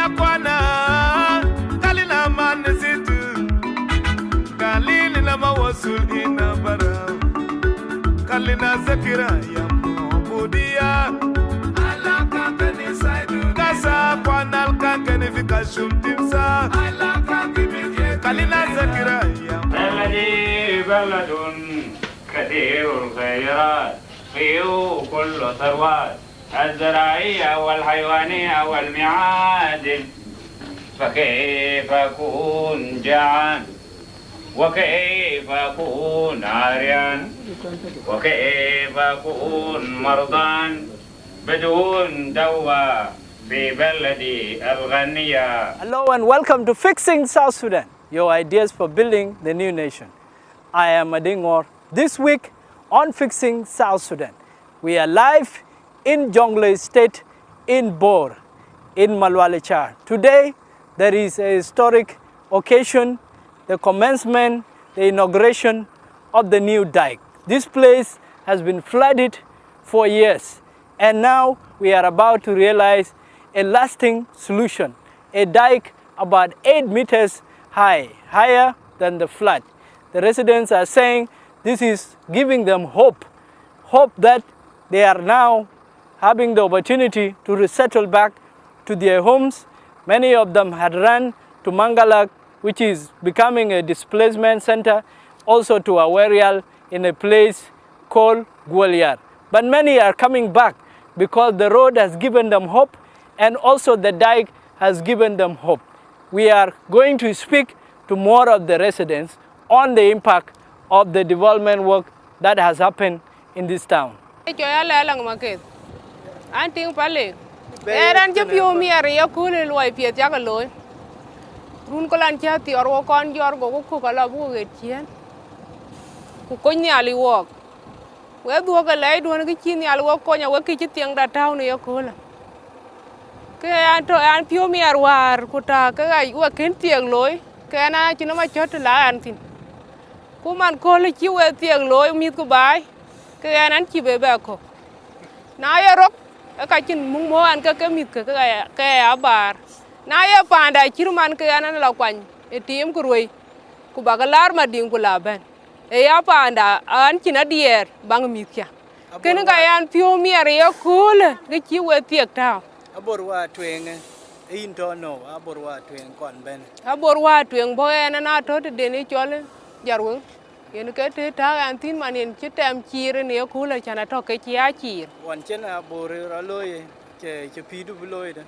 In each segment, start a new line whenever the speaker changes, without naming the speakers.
kwana kalina man situ kalina mawasul ina bara kalina zakira ya mobudia ala kankani saidu kasa kwana kankani fikashum timsa ala kankani kalina zakira ya
بلدي بلد كثير الخيرات فيه كل ثروات الزراعية والحيوانية والمعادن فكيف أكون جعان وكيف أكون عاريا وكيف أكون مرضان بدون دواء في بلدي الغنية.
Hello and welcome to Fixing South Sudan, your ideas for building the new nation. I am Adingor. This week on Fixing South Sudan, we are live in Jonglei State in Bor, in Malwale Char. Today, there is a historic occasion, the commencement, the inauguration of the new dike. This place has been flooded for years, and now we are about to realize a lasting solution, a dike about 8 meters high, higher than the flood. The residents are saying this is giving them hope that they are now having the opportunity to resettle back to their homes. Many of them had run to Mangalak, which is becoming a displacement center, also to Awerial in a place called Gwalior. But many are coming back because the road has given them hope and also the dike has given them hope. We are going to speak to more of the residents on the impact of the development work that has happened in this town.
Kuman kole chiwe tieng loy mit ko bai ke anan chi be ba ko na ya rok ka chin mung mo an ka mit ka abar na ya panda chiruman ke anan la kwan e tim ku roi ku bagalar ma ding ku la ben e ya panda an chin adier bang mit kya ken ga yan pio mier ya kule ke chiwe tiek ta
Aborwa twenge into no aborwa tweng kon ben
aborwa tweng bo en na to de ni chole jarweng yen ke te ta an tin man en chitem chire ne kula chana to ke chia chir
wan chena bore ra loy che pidu loy da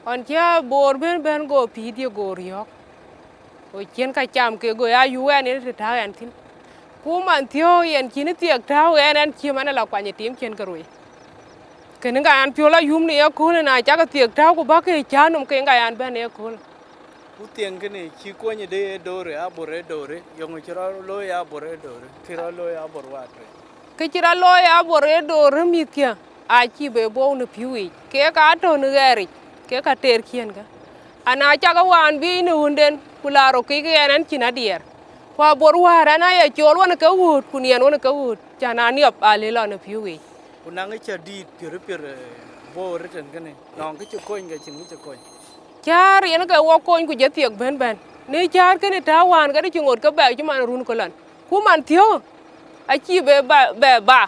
on chia bor ben go pidi go riok o chen ka cham ke go ya yu en te ta an tin ku man thio yen chin tiek ta en chi man la kwa ni tim chen ka rui ken ga an piola yum ne kula na cha ka tiek ta ku ba ke chanum ke ga an ben ne kula
Utieng kene chi konye de dore abore dore yong chira loy abore dore chira loy aborwa twe
ke chira loy abore dore mitya a chi be bo ne piwi ke ka to ne gari ke ka ter kien ga ana cha ga wan bi ne hunden kularo ke nan china dier kwa borwa rana ya chol wan ka wut kunien wan ka wut chana ni ap ale la ne piwi
unang cha di pir bo reten kene nong ke chkoin ga chin ke chkoin
char yen ka wo kon ku je tiek ben ni char ke ne ta wan ga ti ngot ka ba ju man run ko lan ku man thio a chi be ba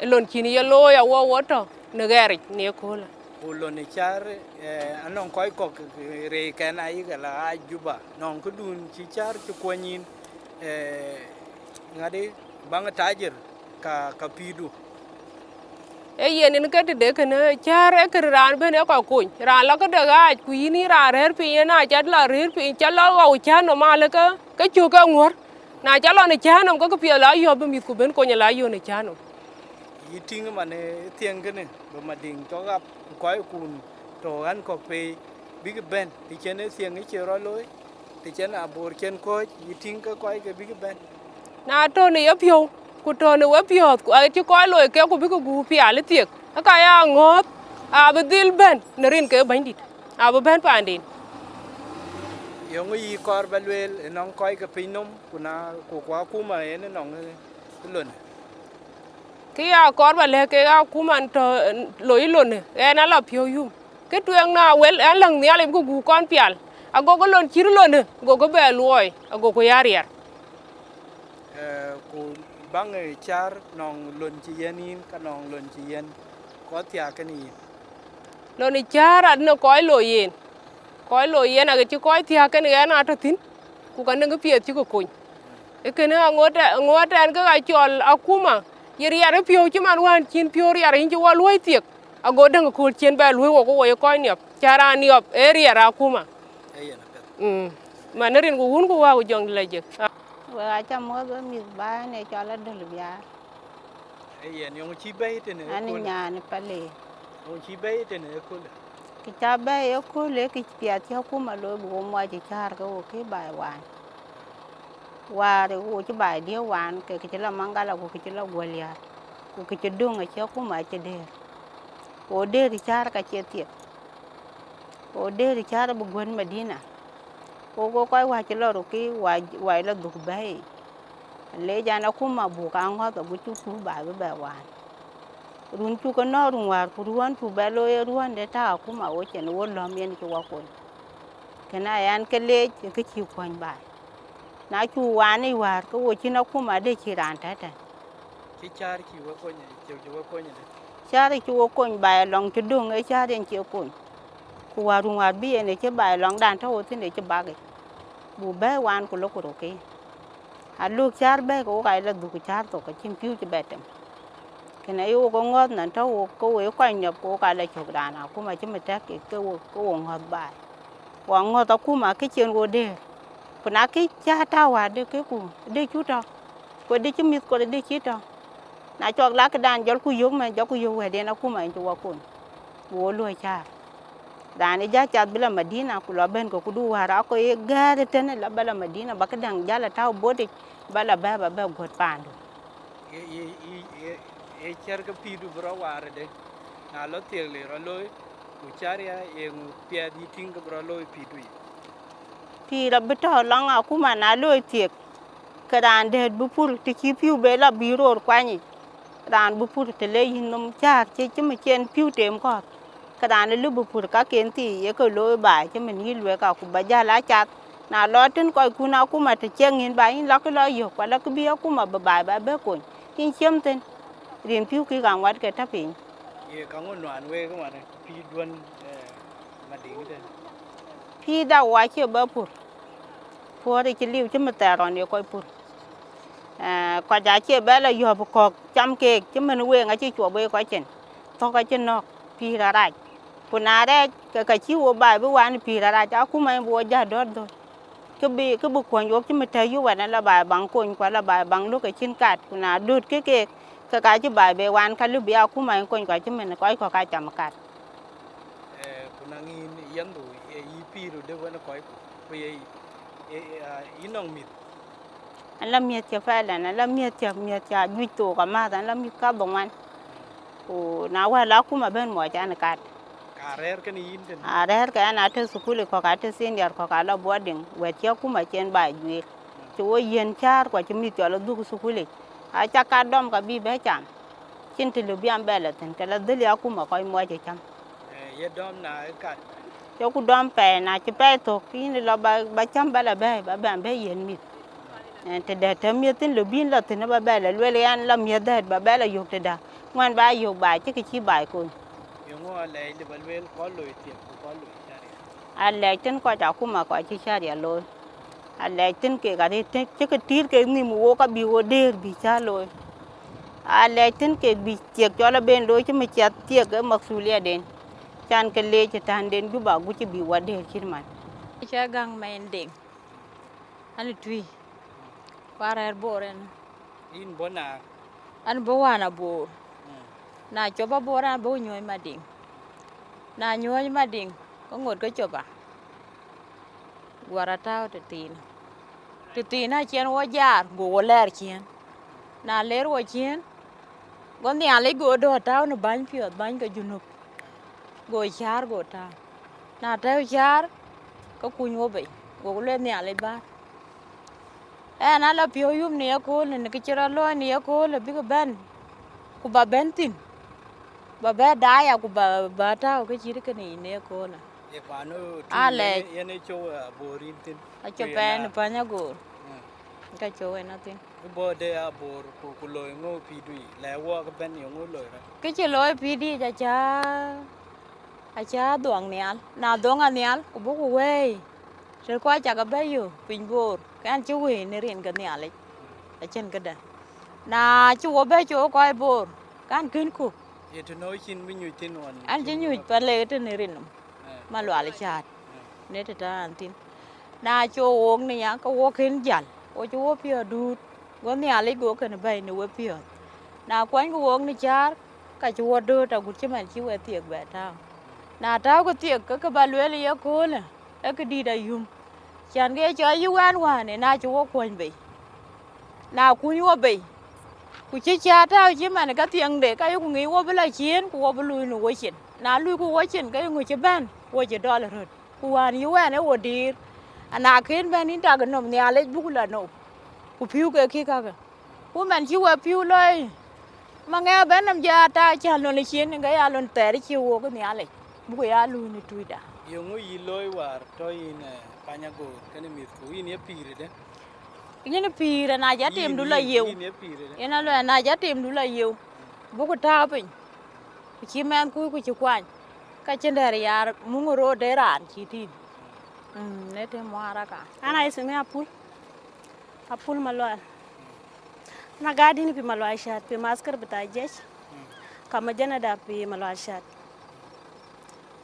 lon chini ye lo ya wo to ne gari ne ko la
ulo ne char anong koi ko re kan ai ga la juba nong ku dun chi char chu konin ngade bang tajir ka pidu
e yen ni ka de ke ne char e ke ran ben e ko kun ran la ka de ga ku ni ra rer pi na cha la rer pi cha la go cha no ma le ka chu ka ngor na cha lo ne cha no ko pi la yo be mi ku ben ko nya la yo ne cha no
yiting mane tieng kene be mading to gap koi kun to an ko pe big ben ti chene tieng che ro loy ti chen abor chen ko yiting ka koi ke big ben
na to ne yo pio ku to ne we pio ku a chi ko loy ke ku bi ku gu pi ale tiek ka ya ngot a be dil ben ne rin ke bandit a be ben pandin
yong yi kor balwel nong koi ke pinom kuna ku kwa kuma en nong lun
kia kor ba le ke ga kuman to loi lon e na la pio yu cái chuyện nào well anh lần này lại gu con pial ago có lon chiru lon go go be luoi ago ko yarier
ku bang char nong lon chi yenin ka nong lon chi yen có tia cái ni
lon chara no koy lo yen aga chi koy tia cái này na to tin ku kan nga piet chi ko kun e kana ngote an ga chol akuma yeri yare pio chi man wan chin pio yare hin chi wa luoi tiek ago dang ko chen ba luoi ko wo koy niop chara niop area ra akuma mà nó riêng của hun của wa của dòng là gì
Wa cha mo go mi ba ne cho la dul bia.
yen yong chi bay te ne
Ani nya ni pale.
yong chi bay te ne ko
Ki cha ba yo ko le ki pia ti ku ma lo bu mo ji char ko ki bai wan. Wa re wo chi bai dia wan ke ki la mangala ko ki la golia. Ko ki dung a cha ku ma che de. O de ri char ka che ti. O de ri char bu gon Medina. Ko ko wa chi lo ro ki wa la du bai. Le jana kuma bu ka ngo to bu chu ku ba ba wan run chu ko no run war ku ruan chu ba lo ye ruan de ta kuma o chen wo lo mien chu wa ko kana yan ke le ke chi kwan ba na chu wa ni war ko wo chi na kuma de chi ran ta ta
chi char chi wa ko ni chi wa ko ni
cha ri chu wo ko ba long chu dung e cha den chi ko ku wa run war bi ne che ba long dan ta wo tin de che ba ge bu ba wan ku lo ko ro ke a lu char ba ko ga la du char to ka chin piu che betem kena yo ko ngot nan to ko we kwa nyop ko ka la chok dana kuma che meta ke ko ngot ba wa ngot ta kuma ke chen go de kuna ke cha ta wa de ke ku de chu to ko de chimit ko de chi to na chok la ke dan jol ku yo ma jo ku yo we de na kuma ju wa ko wo lo cha dani ja cha bila Medina ku lo ben ko ku du wa ra ko e ga de ten la bala Medina ba ke dang ja la ta bo de bala ba got pandu
e char ka pi du bro war de na lo tiek le ro loy ku char ya e ngu pia di ting ka bro loy pi du
pi ra beto long a kuma na loy tiek ka ran de bu pur ti chi piu be la bi ro kwa ni ran bu pur te le yin nom char che che me chen piu tem ko ka ran le bu pur ka ken ti ye ko loy ba che me ni lwe ka ku ba ja la chat na lo tin ko ku na kuma te chen yin ba yin la ko lo yo kwa la ku bi kuma ba be ko kin chem ten rin piu ki gang wat ke ta pin
ye ka ngon wan we ko ma pi duan ma ding de
pi da wa che ba pur po de chi liu che me ta ron ye ko pur ko ja che ba la yo ko cham ke che me we nga chi chuo be ko chen to ka chen no pi ra ra ku na re ka chi wo ba bu wan pi ra ra ja ku mai bo ja do ke bu ko yo che me ta yu wa na la ba bang ko kwa la ba bang lu ke chin kat ku na dut ke ka chi ba be wan ka lu bi a ku mai ko kwa che me ko ka cham kat
kuna ngin yan du e yi pi ru de wa na ko ko ye yi nong mit
anh làm miệt cho phải là anh làm miệt cho duy tu cả mà anh làm miệt cả bông anh, nào qua lá cũng mà bên mọi cha này cắt,
karer kan yin den
rare cái anh ở trên school có cả trên senior có cả là boarding, về chiều cũng mà trên bài duy, chú yên char qua chấm miệt cho là du school, cha cả đom cả bi bé chăm, trên thì lưu biam bé là thành cái là đứa liao cũng mà coi mọi chơi chăm,
ye dom na kat
cháu cũng đom bé na chỉ bé thôi, khi là ba chăm bé là bé yên miệt. Te da te mietin lo bin la te na ba ba la le an la miet da ba ba la yok te da ngoan ba yok ba che ke chi ba ko
yo ngo le de bal wel ko lo ti ko lo chari
a le ten ko ja ku ma ko chi cha ya lo a le ten ke ga de che ke tir ke ni mu wo ka bi wo der bi cha lo a le ten ke bi tiek cho la ben lo che me chat tiek ga maksulia den chan ke le che tan den ju ba gu che bi wa der chi man
cha gang main ding ani tui para boren
in bona
an bo wana bo na choba bora bo nyoy mading na nyoy mading có ngột cái choba gwara tao te tin na chen wo jar go ler chen na ler wo chen gon ni ale go do tao no ban piot ban ka junub go char go ta na tao char có kun wo be go le ni ale ba na la pio yum ni ko ne ke chira lo ni ko le bi ko ben ku ba ben tin bà bé đái à của bà tao cái chi cái này nè cô nè Ale
yene cho borin tin
a cho bé nó pa nhau go cái chỗ này nó tin
bo de a bor ku loy ngo pi dui le wo ka ben yo ngo loy ra
cái chi lối pi đi cha doang nè na doang anh nè của bố của quê rồi qua chả cái bé yo pin bor cái anh chú quê nè riêng cái nè lấy ở trên cái đây na chú bé chú coi bor cái anh kinh khu
ye to no chin mi nyu tin wan
anh chỉ nhui pa lệ trên nè riêng mà loại lấy chặt nè thì ta anh tin na chú uống nè nhá có uống kinh giản o chú uống pia đút có nè lấy gỗ cái này bay nè uống pia na quán có uống nè chả cái chú uống đưa tao cũng chỉ mà chú uống tiệc vậy tao na tao có tiệc cái bà lưỡi lấy cô nè cái đi đây yum chẳng cái cho yêu ăn hoa nè na chú uống quên bị nào cũng uống bị cũng chỉ cha tao chỉ mà cái tiền để cái cũng nghĩ uống với lại chiến cũng uống với lui nó uống chiến na lui cũng uống chiến cái người chỉ ban uống chỉ $1 rồi cũng ăn yêu ăn uống đi na khi bên in ta cái nôm nè lấy bút là nôm cũng phiêu cái kia cái cũng mình chỉ uống phiêuเลยmà nghe bên nam gia ta cha luôn lấy chiến cái ăn luôn tè đi chiều cái nè lấy bút cái lui nó thui đã
yo ngo yi loy war to in panya go kene mi ku in ye pire de
cái nó pì là na giá tiền đủ là nhiều cái nó là na giá tiền đủ là nhiều bố cái thao bình chỉ mang cúi của chú quan cái trên đời ya muốn rồi để rán chỉ tin nét thêm hoa ra cả
Ana iseme apul malwal. Na gadi ni pi malwal shat pi masker bita jesh. Kama jana da pi malwal shat.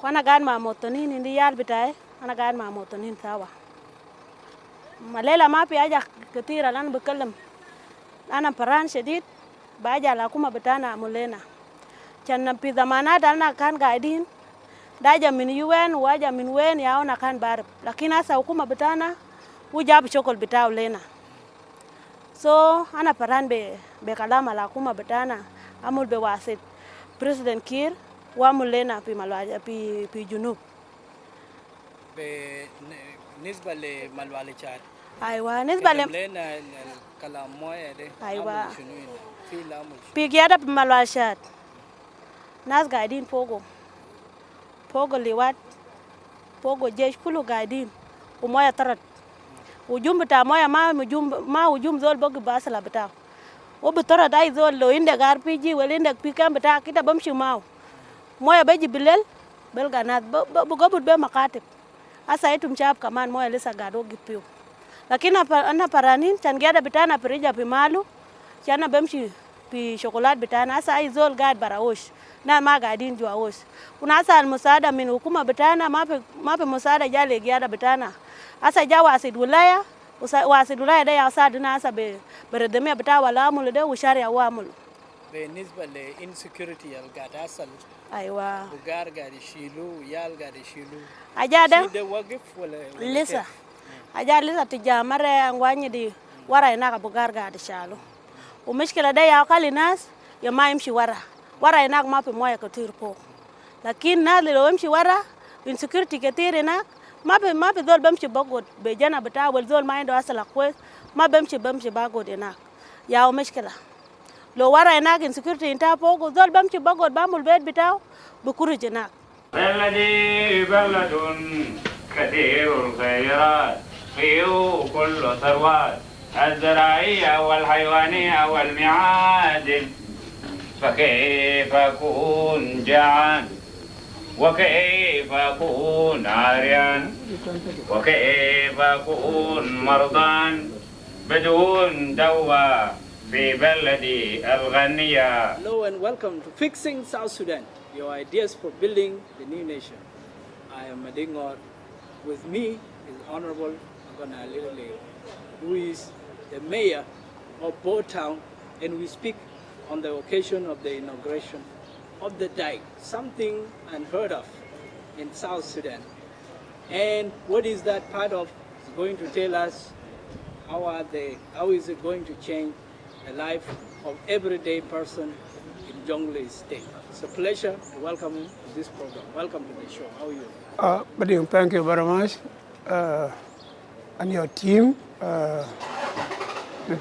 Kwana gad ma motonin indi yal bita ana gad ma motonin tawa. Malela ma pi aja ketira lan bekalem. Ana paran shadid baja la kuma bitana mulena. Channa pi zamana dalna kan gadin. Daja min UN waja min wen yaona kan barb lakini asa hukuma bitana ujabu chokol bitao lena so ana paran be kalama la hukuma bitana amul be wasit President Kir wa mulena pi malwaja pi junub
be nisba le malwale chat
aywa nisba le
lena kala moya de
aywa
fi lamu
pi giada pi malwal chat nas gadin pogo liwat pogo jesh kulu gadin umoya tarat ujum bita moya ma ujum zol bogi basala bita o bitara dai zol lo inde gar piji wel inde pikam bita kita bamshi maw moya beji bilel belganat bu gobut be makatib asa itum chap kaman moya lisa gado gipiu lakini ana paranin chan gada bitana perija pi malu chana bamshi pi chocolate bitana asa ai zol gad baraosh na ma gadin jua osh kuna asa msaada min hukuma bitana mape msaada jale giada bitana asa ja wasid wilaya da ya asa dina asa beredemia bita wala amul de ushari wa amul
be nisba le insecurity al gada asal
aywa
bugar gadi shilu yal gadi shilu
ajada
de wagif wala
lisa aja lisa tijamare ngwanyi di wara ina ka bugar gadi shalu umishkila da ya kalinas ya maimshi wara ina ma pe moya katirpo lakini na le wamshi wara insecurity katire na ma pe zol bamshi bagod be jana bata wal zol ma indo asala kwes ma bamshi bagod ina ya umishkila lo wara ina insecurity inta pogo zol bamshi bagod bamul bed bitaw bukuru jina
بلدي بلد كثير الخيرات فيه كل ثروات الزراعية والحيوانية والمعادن فكيف أكون جاعان وكيف أكون عاريان وكيف أكون مرضان بدون دواء في بلدي الغنية.
Hello and welcome to Fixing South Sudan, your ideas for building the new nation. I am Madingor. With me is Honorable Agona Lilele, who is the mayor of Bo Town, and we speak on the occasion of the inauguration of the dike, something unheard of in South Sudan. And what is that part of? Is going to tell us how is it going to change the life of everyday person in Jonglei State. It's a pleasure to welcome you to this program. Welcome to the show. How are you?
Bading, thank you very much. And your team, the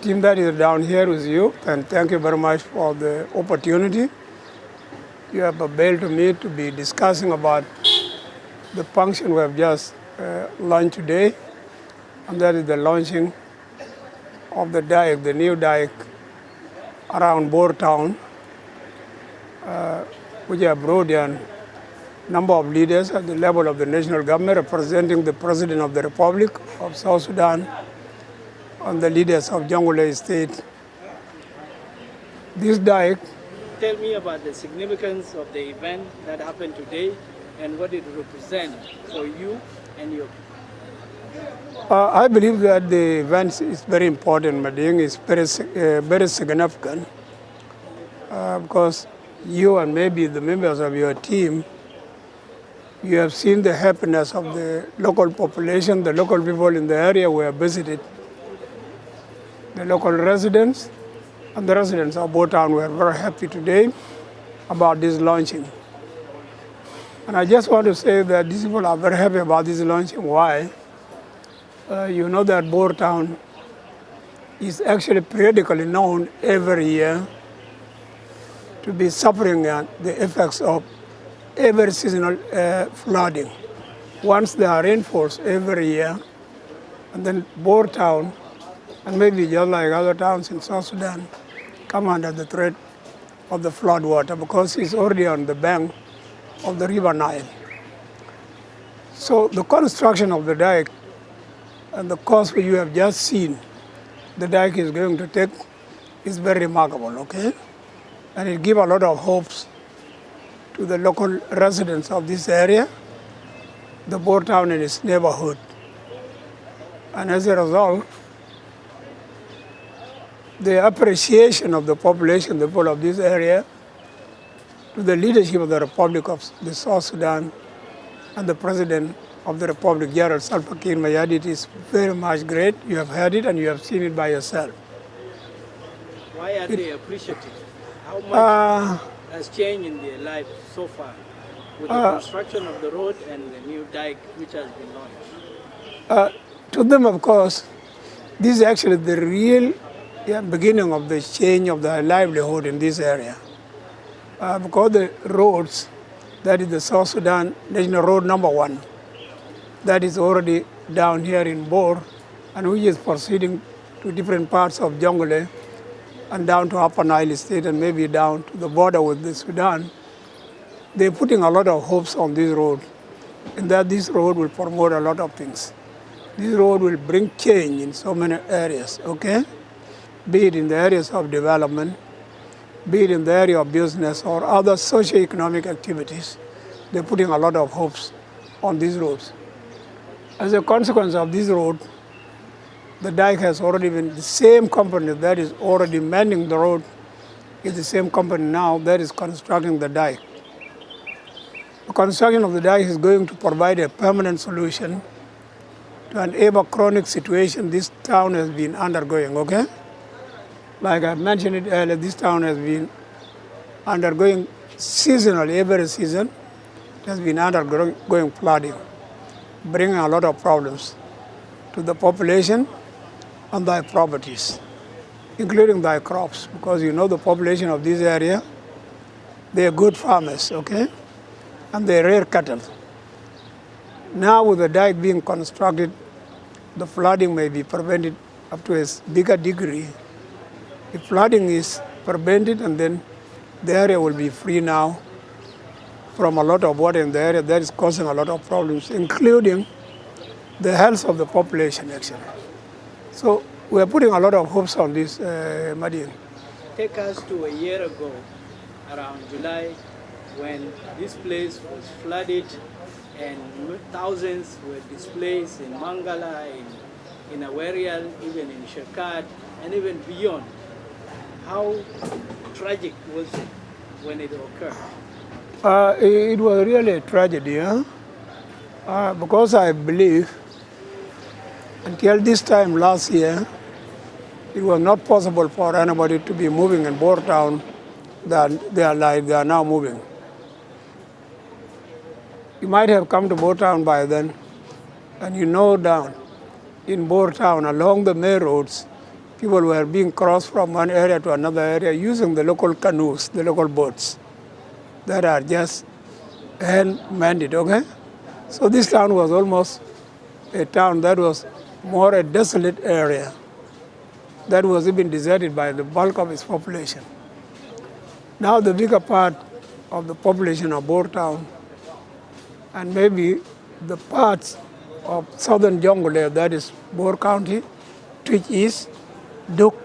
team that is down here with you, and thank you very much for the opportunity. you have availed to me to be discussing about the function we have just launched today, and that is the launching of the dike, the new dike around Bor town, which have brought in a number of leaders at the level of the national government representing the President of the Republic of South Sudan and the leaders of Jonglei State. This dike.
Tell me about the significance of the event that happened today and what it represents for you and your people.
I believe that the event is very important, Mading. It's very significant because you and maybe the members of your team, you have seen the happiness of the local population, the local people in the area we have visited, the local residents, and the residents of Bor Town were very happy today about this launching. And I just want to say that these people are very happy about this launching. Why? You know that Bor Town is actually periodically known every year to be suffering the effects of every seasonal flooding. Once there are rainfalls every year, and then Bor Town, and maybe just like other towns in South Sudan, come under the threat of the flood water because it's already on the bank of the River Nile. So the construction of the dike and the cost which you have just seen the dike is going to take is very remarkable, okay? And it gives a lot of hopes to the local residents of this area, the Bor Town and its neighborhood. And as a result, the appreciation of the population, the people of this area, to the leadership of the Republic of the South Sudan and the President of the Republic, General Salva Kiir Mayardit, is very much great. You have heard it and you have seen it by yourself.
Why are they appreciative? How much has changed in their life so far with the construction of the road and the new dike which has been launched?
To them, of course, this is actually the real beginning of the change of their livelihood in this area. Because the roads, that is the South Sudan National Road number 1, that is already down here in Bor, and which is proceeding to different parts of Jonglei and down to Upper Nile State and maybe down to the border with the Sudan. They're putting a lot of hopes on this road, and that this road will promote a lot of things. This road will bring change in so many areas, okay? Be it in the areas of development, be it in the area of business or other socio-economic activities. They're putting a lot of hopes on these roads. As a consequence of this road, the dike has already been, the same company that is already mending the road is the same company now that is constructing the dike. The construction of the dike is going to provide a permanent solution to an ever chronic situation this town has been undergoing, okay? Like I mentioned it earlier, this town has been undergoing seasonally, every season, it has been undergoing flooding, bringing a lot of problems to the population and their properties, including their crops, because you know the population of this area, they are good farmers, okay? And they rear cattle. Now with the dike being constructed, the flooding may be prevented up to a bigger degree. If flooding is prevented, and then the area will be free now from a lot of water in the area that is causing a lot of problems, including the health of the population, actually. So we are putting a lot of hopes on this, Madin.
Take us to a year ago, around July, when this place was flooded and thousands were displaced in Mangala, in Awerial, even in Shekad, and even beyond. How tragic was it when it occurred?
It was really a tragedy, because I believe until this time last year, it was not possible for anybody to be moving in Bor Town that they are now moving. You might have come to Bor Town by then, and you know down in Bor Town along the main roads, people were being crossed from one area to another area using the local canoes, the local boats. that are just hand-mended, okay? So this town was almost a town that was more a desolate area that was even deserted by the bulk of its population. Now the bigger part of the population of Bor town and maybe the parts of southern Jonglei, that is Bor County, Twitch East, Duk.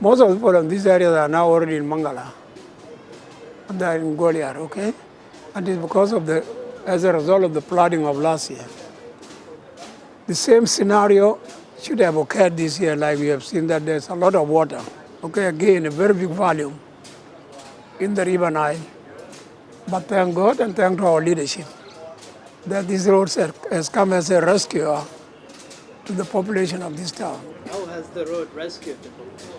Most of the people in these areas are now already in Mangala, and they are in Goliar, okay? And it's because of as a result of the flooding of last year. The same scenario should have occurred this year, like we have seen that there's a lot of water, okay, again, a very big volume in the River Nile. But thank God and thank to our leadership that these roads has come as a rescue to the population of this town.
How has the road rescued the population?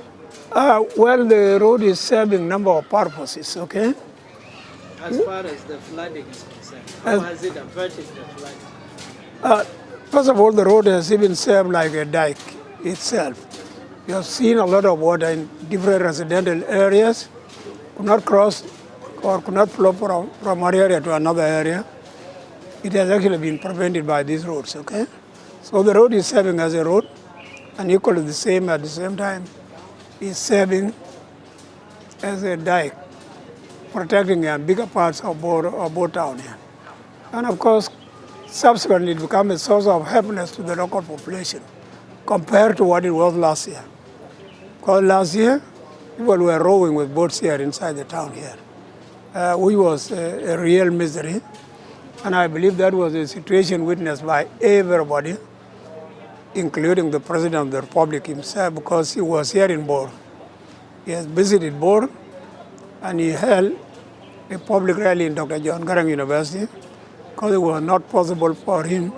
Well, the road is serving a number of purposes, okay?
As far as the flooding is concerned, how has it averted the flooding?
First of all, the road has even served like a dike itself. You have seen a lot of water in different residential areas, could not cross or could not flow from one area to another area. It has actually been prevented by these roads, okay? So the road is serving as a road, and equally the same at the same time is serving as a dike, protecting bigger parts of Bor town here. And of course, subsequently it became a source of happiness to the local population compared to what it was last year. Because last year, people were rowing with boats here inside the town here, which was a real misery. And I believe that was a situation witnessed by everybody, including the President of the Republic himself, because he was here in Bor. He has visited Bor, and he held a public rally in Dr. John Garang University, because it was not possible for him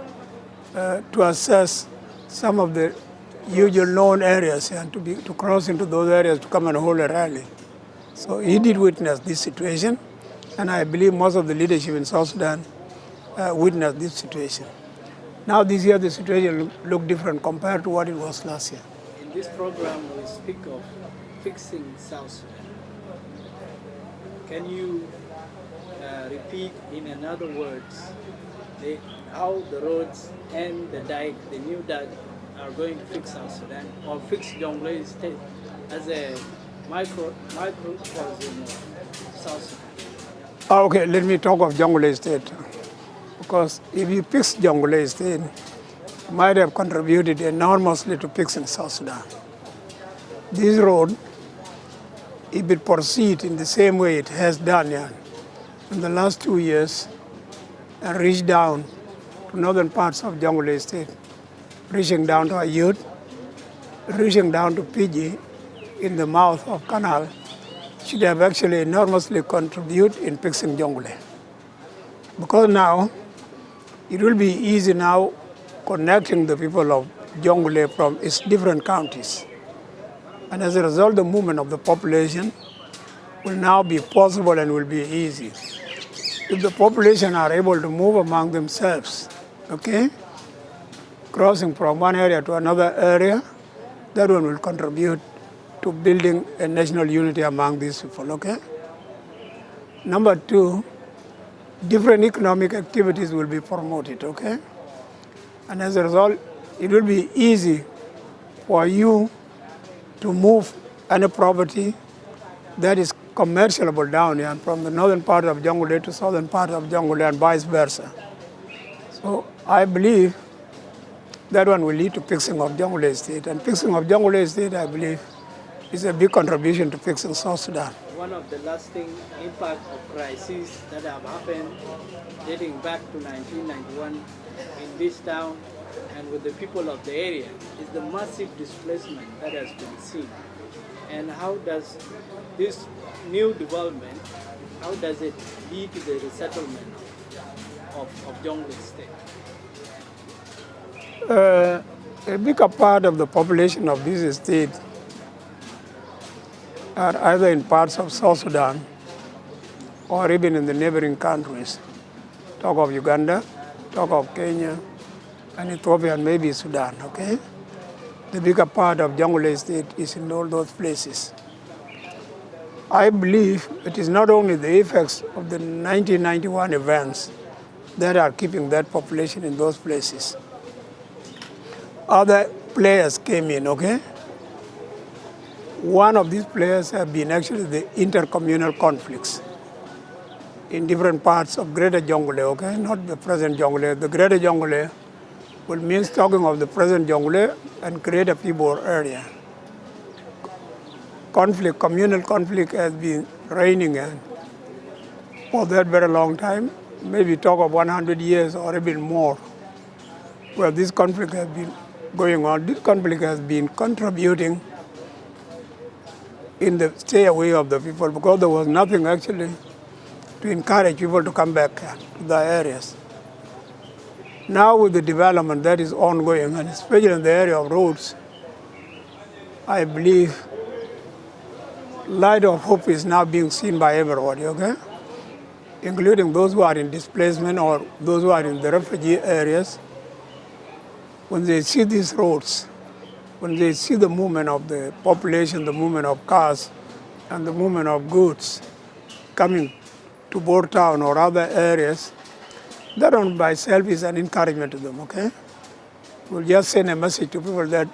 to assess some of the usual known areas and to cross into those areas to come and hold a rally. So he did witness this situation, and I believe most of the leadership in South Sudan witnessed this situation. Now this year the situation looked different compared to what it was last year.
In this program we speak of fixing South Sudan. Can you repeat in another words how the roads and the dike, the new dike, are going to fix South Sudan or fix Jonglei State as a microcosm of South Sudan?
Okay, let me talk of Jonglei State. Because if you fix Jonglei State, it might have contributed enormously to fixing South Sudan. This road, if it proceeds in the same way it has done in the last 2 years, and reach down to northern parts of Jonglei State, reaching down to Ayut, reaching down to Fiji in the mouth of canal, should have actually enormously contributed in fixing Jonglei. Because now, it will be easy now connecting the people of Jonglei from its different counties. And as a result, the movement of the population will now be possible and will be easy. If the population are able to move among themselves, okay, crossing from one area to another area, that one will contribute to building a national unity among these people, okay? Number two, different economic activities will be promoted, okay? And as a result, it will be easy for you to move any property that is commerciable down here from the northern part of Jonglei to southern part of Jonglei and vice versa. So I believe that one will lead to fixing of Jonglei State. And fixing of Jonglei State, I believe, is a big contribution to fixing South Sudan.
One of the lasting impact of crises that have happened dating back to 1991 in this town and with the people of the area is the massive displacement that has been seen. And how does this new development, how does it lead to the resettlement of Jonglei State?
A bigger part of the population of this state are either in parts of South Sudan or even in the neighboring countries. Talk of Uganda, talk of Kenya, and Ethiopia, and maybe Sudan, okay? The bigger part of Jonglei State is in all those places. I believe it is not only the effects of the 1991 events that are keeping that population in those places. Other players came in, okay? One of these players have been actually the intercommunal conflicts in different parts of Greater Jonglei, okay? Not the present Jonglei. The Greater Jonglei will mean talking of the present Jonglei and Greater Juba-Bor area. Conflict, communal conflict has been reigning for that very long time, maybe talk of 100 years or even more, where this conflict has been going on. This conflict has been contributing in the stay away of the people because there was nothing actually to encourage people to come back to the areas. Now with the development that is ongoing, and especially in the area of roads, I believe light of hope is now being seen by everybody, okay? Including those who are in displacement or those who are in the refugee areas. When they see these roads, when they see the movement of the population, the movement of cars, and the movement of goods coming to Bor town or other areas, that on by itself is an encouragement to them, okay? We'll just send a message to people that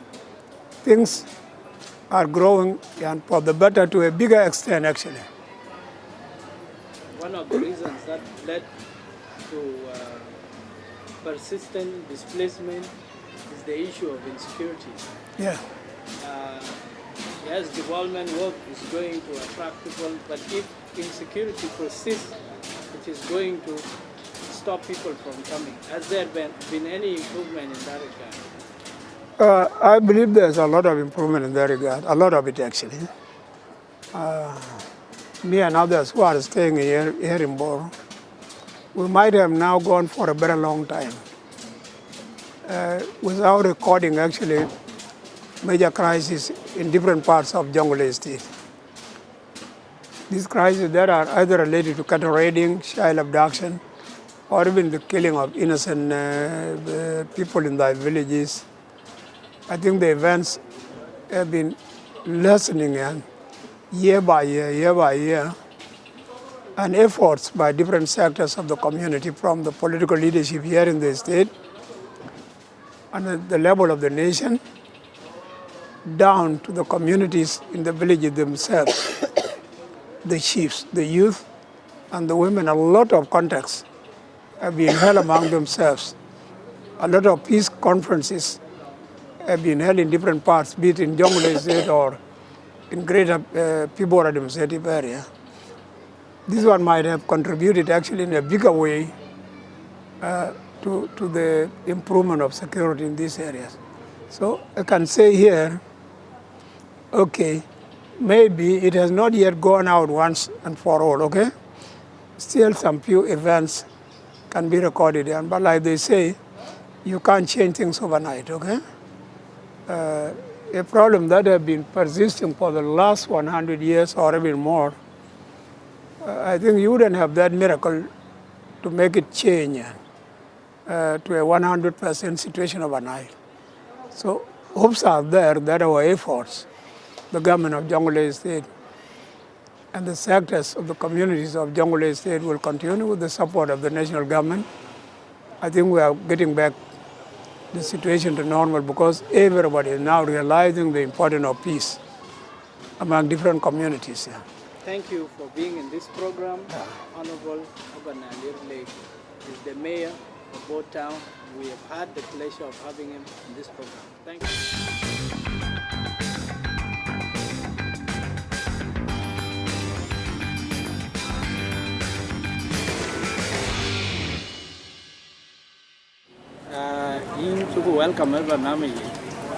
things are growing and for the better to a bigger extent, actually.
One of the reasons that led to persistent displacement is the issue of insecurity.
Yeah.
Yes, development work is going to attract people, but if insecurity persists, it is going to stop people from coming. Has there been any improvement in that regard?
I believe there's a lot of improvement in that regard, a lot of it actually. Me and others who are staying here in Bor, we might have now gone for a very long time without recording actually major crises in different parts of Jonglei State. These crises that are either related to cattle raiding, child abduction, or even the killing of innocent people in the villages. I think the events have been lessening year by year, and efforts by different sectors of the community, from the political leadership here in the state and at the level of the nation, down to the communities in the villages themselves, the chiefs, the youth, and the women. A lot of contacts have been held among themselves. A lot of peace conferences have been held in different parts, be it in Jonglei State or in Greater Juba-Bor administrative area. This one might have contributed actually in a bigger way to the improvement of security in these areas. So I can say here, okay, maybe it has not yet gone out once and for all, okay? Still some few events can be recorded, but like they say, you can't change things overnight, okay? A problem that has been persisting for the last 100 years or even more, I think you wouldn't have that miracle to make it change to a 100% situation overnight. So hopes are there that our efforts, the government of Jonglei State and the sectors of the communities of Jonglei State will continue with the support of the national government. I think we are getting back the situation to normal because everybody is now realizing the importance of peace among different communities. Yeah.
Thank you for being in this program. Honorable Obanali is the mayor of Bor Town. We have had the pleasure of having him in this program. Thank you. In Tuko welcome everyone.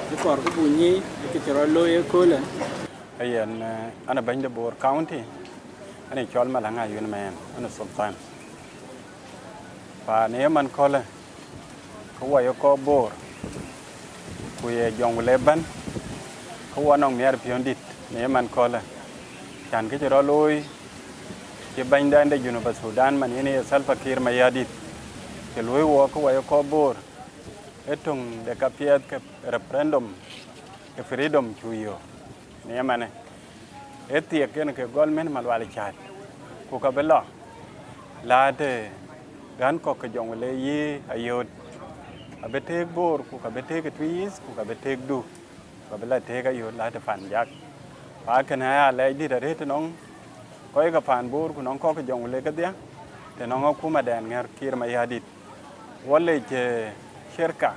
Before the bunyi, the Kiro lawyer Kola.
Ayan, ana banya Bor County. Ani chol malanga yun man, ana Sultan. Pa neman kola. Kuwa yoko Bor. Kuya Jonglei ban. Kuwa nong niar piondit. Neman kola. Chan Kiro loy. Ke banya ande University Sudan man ini Salva Kiir mayadit. Ke loy wo kuwa yoko Bor. Etong de kapiat ke referendum ke freedom chuyo. Niamane. tiệc cái cái government mà loại chặt cô cả bên lọ là để gắn có cái dòng lệ gì ayot à bên thế bor cô cả bên thế cái twist cô cả bên thế du cả bên là thế cái ayot là để phản giác và cái này là đi để thế nó có cái phản bor của nó có cái dòng lệ cái đấy thì nó cũng mà đèn nghe kia mà yadit wale je shirka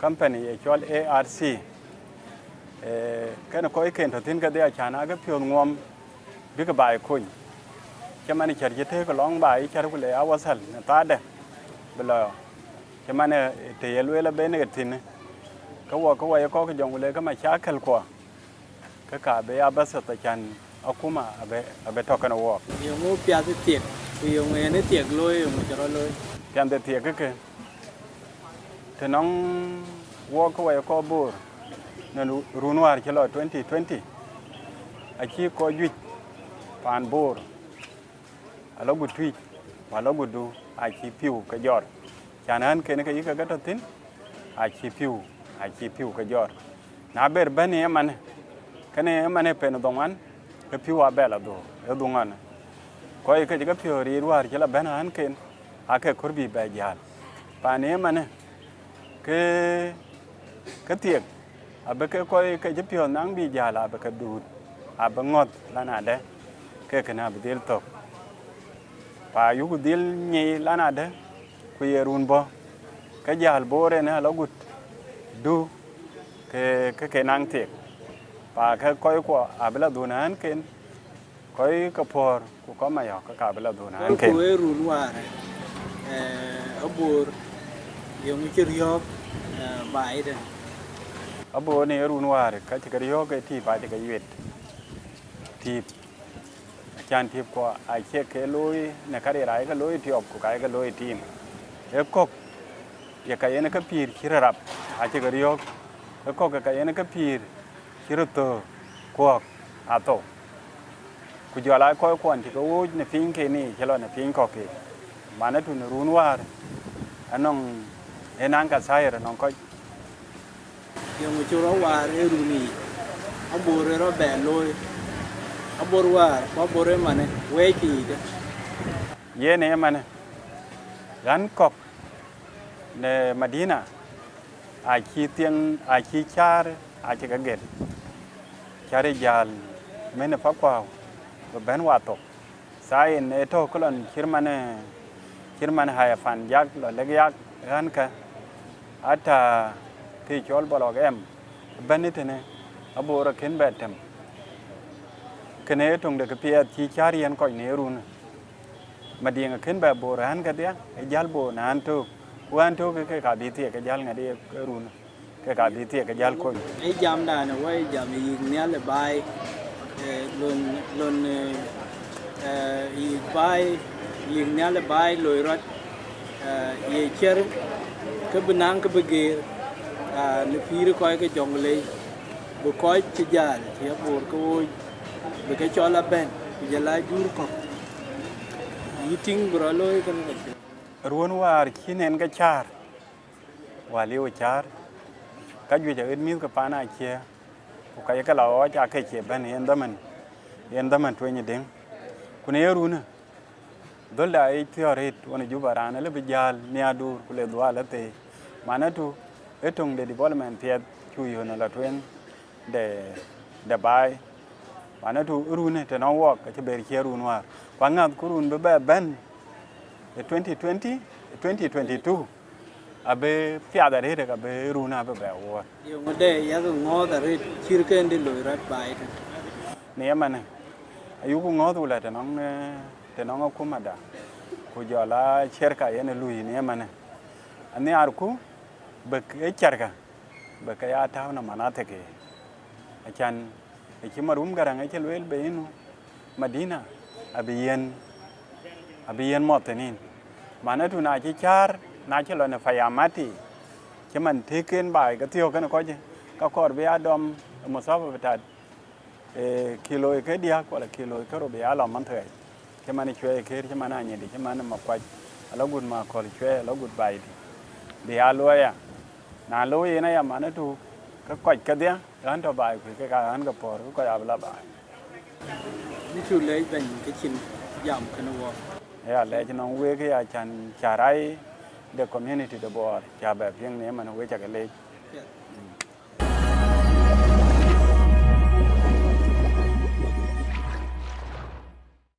company cho ARC cái nó có cái kiện tin cái đấy chả na cái phiền ngom biết cái bài khôi cho mình chợt thế cái long bài chợt cái lẽ áo sẵn ta đây bây giờ cho mình thì luôn là bên cái tin cái có cái dòng lẽ cái mà chả khel qua cái cả bé abas ta chan akuma abe token walk
Yung mo pia tiệc yung này tiệc lôi yung cho nó lôi
Pian de tiệc cái thế nó walk có bor nên runwar cho lo 2020 achi có duy pan bor alo bút tweet alo bút du achi piu cái giọt cho nên cái cái tin achi piu cái giọt na ber bani man cái này man pen dongan cái piu abela do e dongan có cái piu ri ruar cho là bana an ken ake korbi ba jal pane man cái tiệc abe cái piu nang bi jala abe cái du abe ngot lana de cái na be del tok pa yugo del nyi lana de ku yerun bo cái jal bore na lo gut du cái nang tiệc pa cái ko abe la du nan ken cái por ku có mày học cái abe la du nan ken
ku erun wa abur yung chiriok bai de
abo ne erun wa cái chiriok cái ti ba cái yet ti chan ti ko ai che cái lối na cái rai cái lối ti op ku cái lối tim e kok ya cái ne cái pir kirarap ai che chiriok e kok cái ne cái pir kiruto ko ato ku jala ko kon ti ko ne fin ke ni chelo ne fin ko ke mana tu ne run war anong enang ka sai ra nong ko
yung churo wa eruni abur ro be lôi abur wa abur mane we ki de
ye ne mane gan kok ne Madina a chi tieng a chi char a chi ka get chare jal mene fa kwa ben wa to sai ne to kolon kirman haya fan jak lo leg yak gan ka ata ti chol bolog em benitene abora ken betem kene tung de pia chi charian ko ne run madinga ken ba boran ka dia e jal bo nan to wan to ke ka bi ti ke jal ngadi run ke ka bi ti ke jal ko
ai jam da na wai jam yi ne le bai lon yi bai yi ne le bai loi rat ye cher ke benang ke begir le pir ko cái jong le bu ko ci jaar ci bor ko be ke chola ben je la jur ko yiting bro loy kan
ruon war kinen ka char waliu char ka ju ja mi ka pana che ko ka ka lawo ja ka che ben yen daman to ni den kune runa dolla ai theoret wona jubarana le bijal ni adur kule dwala te manatu etong de development pet chu yo na la twen de bai manatu rune te no work ka ber che runwa kwa ngat kurun be ben 2020 2022 abe piada re ka be runa be wo
yo ngode ya go ngoda re chirken de loy rat bai
ne man ayu ku ngodu la te no ku mada ku jola cherka yene lui ne man ani arku be ke charka be ka ya ta na manate ke achan e kimarum garanga ke lwel be inu Madina abiyen motenin manatu na chi char na chi lo na fayamati ke man teken bai ka tio kana ko je ka kor be adom mo sa ba ta kilo ke dia ko la kilo ke ro be ala man thai ke man chwe ke ke man anye di ke man ma kwa ala gud ma ko chwe ala gud bai di be alo ya na lo ye na ya manatu ka ko ka dia ran to bai ke ka an ka por ko ya bla bai
นี่คือเลยเป็นcái chín giảm cái nào
ya le ji nong we ke ya chan charai the community the board ya ba pyeng ne man we cha ke le